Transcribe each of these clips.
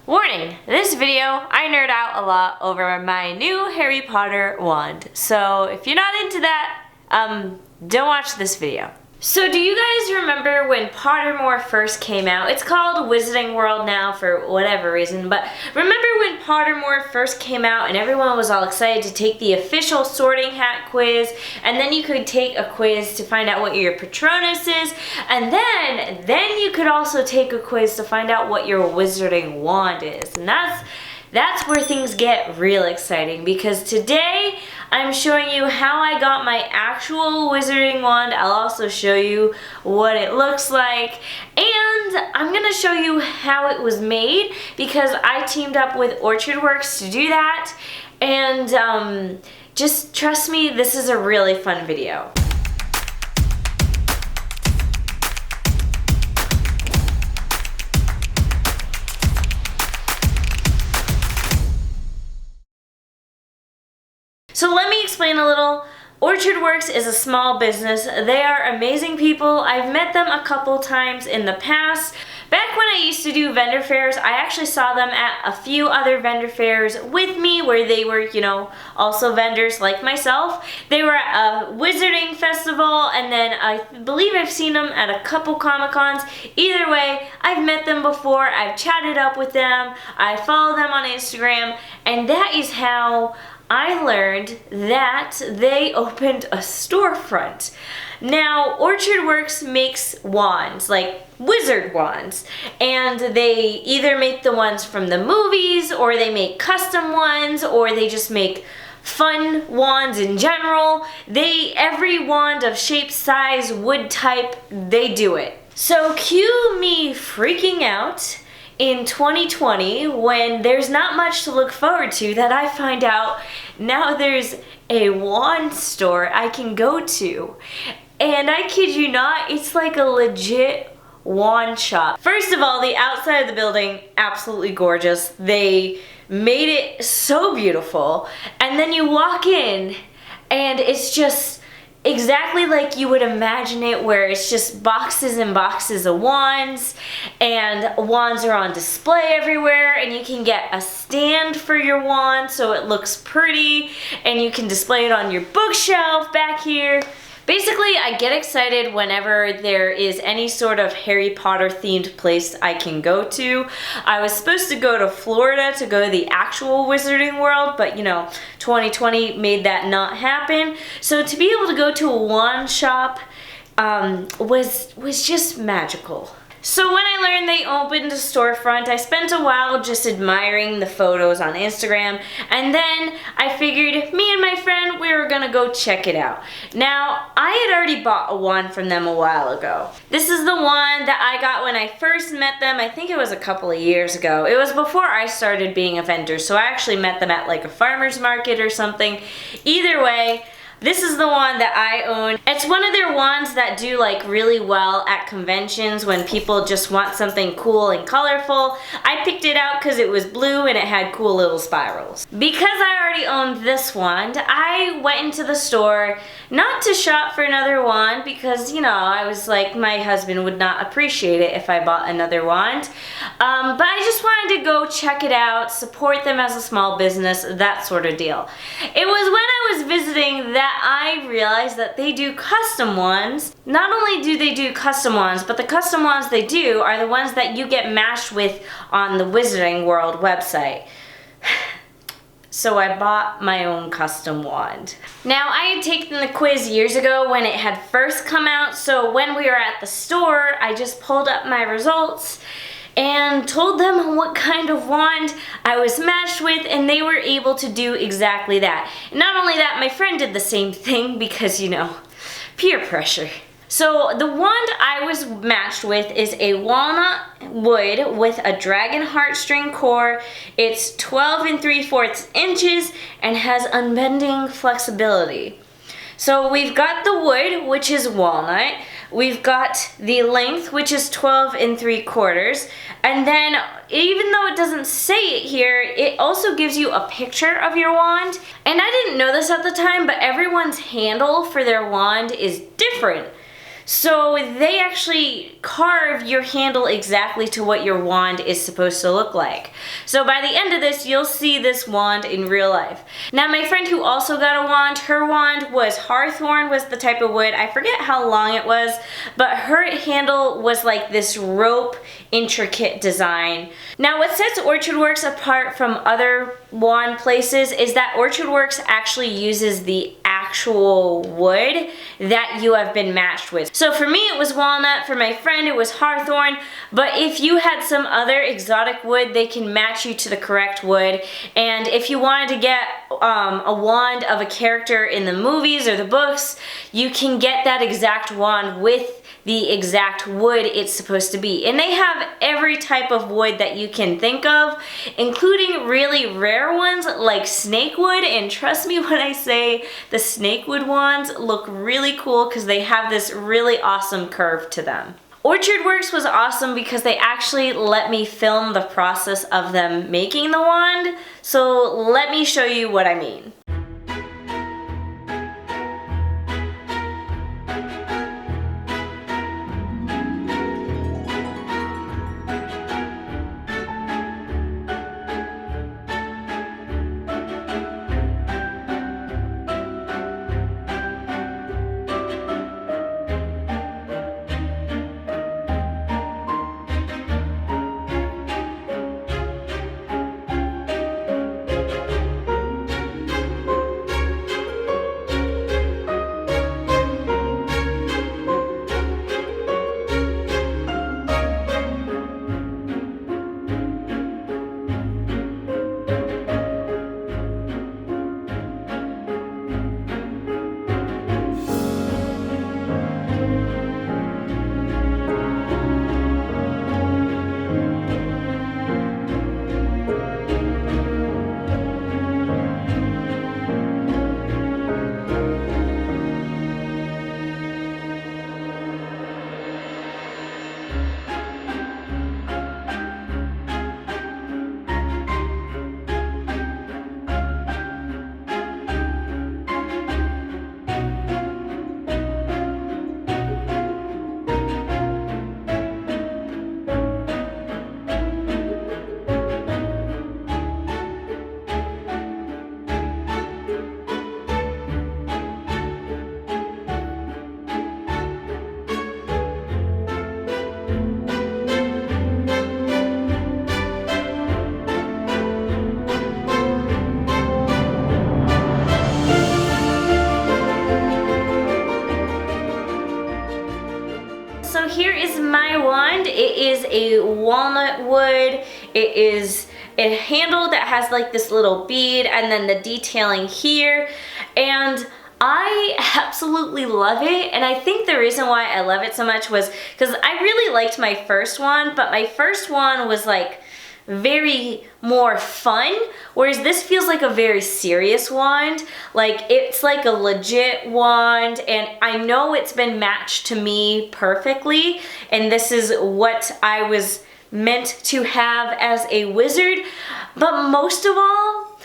Warning, this video, I nerd out a lot over my new Harry Potter wand. So if you're not into that, don't watch this video. So do you guys remember when Pottermore first came out? It's called Wizarding World now for whatever reason, but remember when Pottermore first came out and everyone was all excited to take the official sorting hat quiz, and then you could take a quiz to find out what your Patronus is, and then you could also take a quiz to find out what your Wizarding Wand is. And that's where things get real exciting, because today I'm showing you how I got my actual Wizarding Wand. I'll also show you what it looks like, and I'm gonna show you how it was made because I teamed up with Orchard Works to do that, and just trust me, this is a really fun video. So let me explain a little. Orchard Works is a small business. They are amazing people. I've met them a couple times in the past. Back when I used to do vendor fairs, I actually saw them at a few other vendor fairs with me where they were, also vendors like myself. They were at a Wizarding Festival, and then I believe I've seen them at a couple Comic-Cons. Either way, I've met them before, I've chatted up with them, I follow them on Instagram, and that is how I learned that they opened a storefront. Now, Orchard Works makes wands, like wizard wands, and they either make the ones from the movies, or they make custom ones, or they just make fun wands in general. Every wand of shape, size, wood type, they do it. So cue me freaking out in 2020 when there's not much to look forward to, that I find out now there's a wand store I can go to. And I kid you not, it's like a legit wand shop. First of all, the outside of the building, absolutely gorgeous. They made it so beautiful. And then you walk in and it's just exactly like you would imagine it, where it's just boxes and boxes of wands, and wands are on display everywhere, and you can get a stand for your wand so it looks pretty, and you can display it on your bookshelf back here. Basically, I get excited whenever there is any sort of Harry Potter themed place I can go to. I was supposed to go to Florida to go to the actual Wizarding World, but 2020 made that not happen. So to be able to go to a wand shop was just magical. So when I learned they opened a storefront, I spent a while just admiring the photos on Instagram, and then I figured me and my friend, we were gonna go check it out. Now, I had already bought a wand from them a while ago. This is the wand that I got when I first met them. I think it was a couple of years ago. It was before I started being a vendor, so I actually met them at like a farmer's market or something. Either way, this is the wand that I own. It's one of their wands that do like really well at conventions when people just want something cool and colorful. I picked it out because it was blue and it had cool little spirals. Because I already owned this wand, I went into the store not to shop for another wand because, I was like, my husband would not appreciate it if I bought another wand. But I just wanted to go check it out, support them as a small business, that sort of deal. It was when I was visiting that I realized that they do custom ones. Not only do they do custom ones, but the custom ones they do are the ones that you get matched with on the Wizarding World website. So I bought my own custom wand. Now, I had taken the quiz years ago when it had first come out, so when we were at the store, I just pulled up my results and told them what kind of wand I was matched with, and they were able to do exactly that. And not only that, my friend did the same thing because, peer pressure. So the wand I was matched with is a walnut wood with a dragon heartstring core. It's 12 3/4 inches and has unbending flexibility. So we've got the wood, which is walnut. We've got the length, which is 12 3/4. And then, even though it doesn't say it here, it also gives you a picture of your wand. And I didn't know this at the time, but everyone's handle for their wand is different. So they actually carve your handle exactly to what your wand is supposed to look like. So by the end of this, you'll see this wand in real life. Now my friend who also got a wand, her wand was Hawthorn was the type of wood. I forget how long it was, but her handle was like this rope intricate design. Now what sets Orchard Works apart from other wand places is that Orchard Works actually uses the actual wood that you have been matched with. So for me it was walnut, for my friend it was hawthorn, but if you had some other exotic wood, they can match you to the correct wood. And if you wanted to get a wand of a character in the movies or the books, you can get that exact wand with the exact wood it's supposed to be. And they have every type of wood that you can think of, including really rare ones like snakewood. And trust me when I say the snakewood wands look really cool because they have this really awesome curve to them. Orchard Works was awesome because they actually let me film the process of them making the wand. So let me show you what I mean. So here is my wand. It is a walnut wood. It is a handle that has like this little bead and then the detailing here. And I absolutely love it, and I think the reason why I love it so much was because I really liked my first one, but my first one was like very more fun, whereas this feels like a very serious wand. Like it's like a legit wand, and I know it's been matched to me perfectly, and this is what I was meant to have as a wizard. But most of all,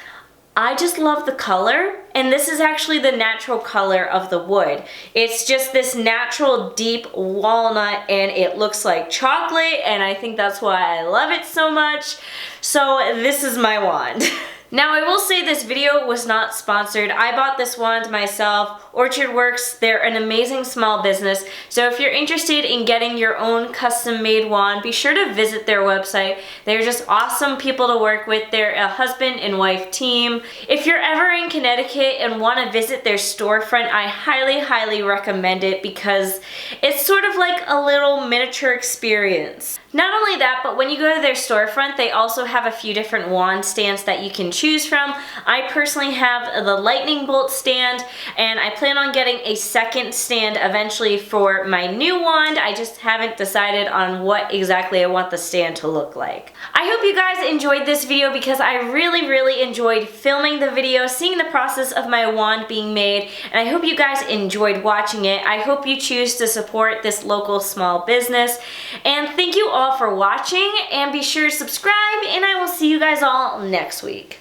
I just love the color, and this is actually the natural color of the wood. It's just this natural deep walnut, and it looks like chocolate, and I think that's why I love it so much. So this is my wand. Now I will say this video was not sponsored. I bought this wand myself. Orchard Works, they're an amazing small business. So if you're interested in getting your own custom made wand, be sure to visit their website. They're just awesome people to work with. They're a husband and wife team. If you're ever in Connecticut and want to visit their storefront, I highly, highly recommend it because it's sort of like a little miniature experience. Not only that, but when you go to their storefront, they also have a few different wand stands that you can choose from. I personally have the lightning bolt stand, and I plan on getting a second stand eventually for my new wand. I just haven't decided on what exactly I want the stand to look like. I hope you guys enjoyed this video because I really, really enjoyed filming the video, seeing the process of my wand being made, and I hope you guys enjoyed watching it. I hope you choose to support this local small business, and thank you all for watching, and be sure to subscribe, and I will see you guys all next week.